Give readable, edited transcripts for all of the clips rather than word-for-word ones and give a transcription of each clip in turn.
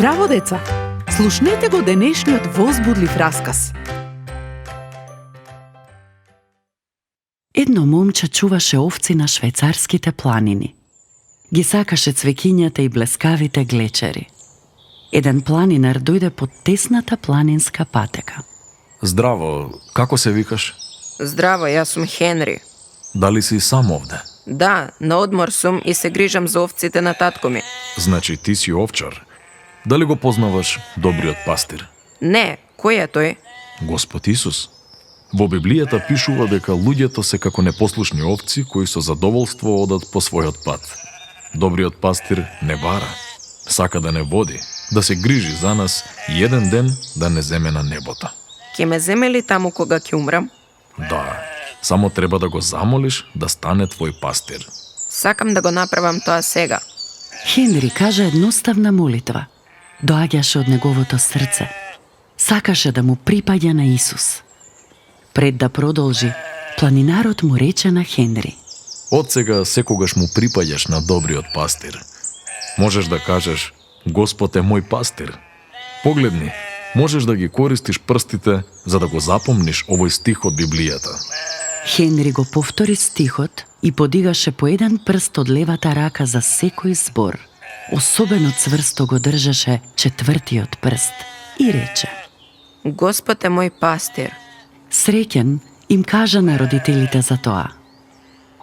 Здраво, деца! Слушнете го денешниот возбудлив расказ. Едно момче чуваше овци на швајцарските планини. Ги сакаше цвеќињата и блескавите глечери. Еден планинар дојде по тесната планинска патека. Здраво, како се викаш? Здраво, јас сум Хенри. Дали си сам овде? Да, на одмор сум и се грижам за овците на татко ми. Значи ти си овчар. Дали го познаваш добриот пастир? Не, кој е тој? Господ Исус. Во Библијата пишува дека луѓето се како непослушни овци кои со задоволство одат по својот пат. Добриот пастир не бара, сака да не води, да се грижи за нас и еден ден да не земе на небото. Ке ме земе ли таму кога ќе умрам? Да, само треба да го замолиш да стане твој пастир. Сакам да го направам тоа сега. Хенри кажа едноставна молитва. Доаѓаше од неговото срце. Сакаше да му припаѓа на Исус. Пред да продолжи, планинарот му рече на Хенри: Од сега секогаш му припаѓаш на добриот пастир. Можеш да кажеш: Господ е мој пастир. Погледни, можеш да ги користиш прстите за да го запомниш овој стих од Библијата. Хенри го повтори стихот и подигаше по еден прст од левата рака за секој збор. Особено цврсто го држеше четвртиот прст и рече: Господ е мој пастир. Среќен им кажа на родителите за тоа.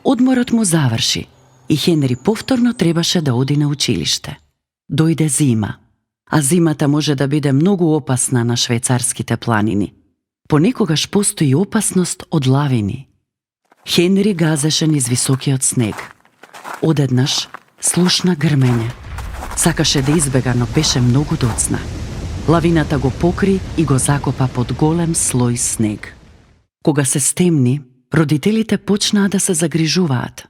Одморот му заврши и Хенри повторно требаше да оди на училиште. Дојде зима, а зимата може да биде многу опасна на швајцарските планини. Понекогаш постои опасност од лавини. Хенри газеше низ високиот снег. Одеднаш слушна грмење. Сакаше да избега, но беше многу доцна. Лавината го покри и го закопа под голем слој снег. Кога се стемни, родителите почнаа да се загрижуваат.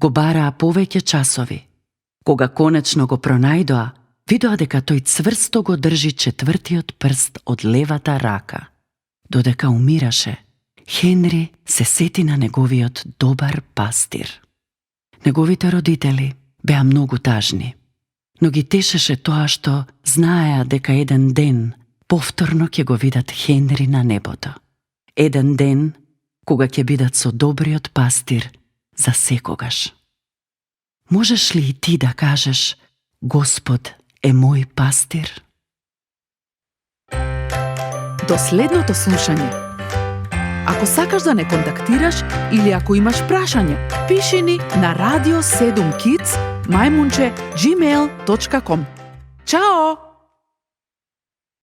Го бараа повеќе часови. Кога конечно го пронајдоа, видоа дека тој цврсто го држи четвртиот прст од левата рака. Додека умираше, Хенри се сети на неговиот добар пастир. Неговите родители беа многу тажни, но ги тешеше тоа што знаеа дека еден ден повторно ќе го видат Хенри на небото. Еден ден кога ќе бидат со добриот пастир за секогаш. Можеш ли и ти да кажеш: Господ е мој пастир? До следното слушање. Ако сакаш да не контактираш или ако имаш прашање, пиши ни на radio7kids@gmail.com. Чао!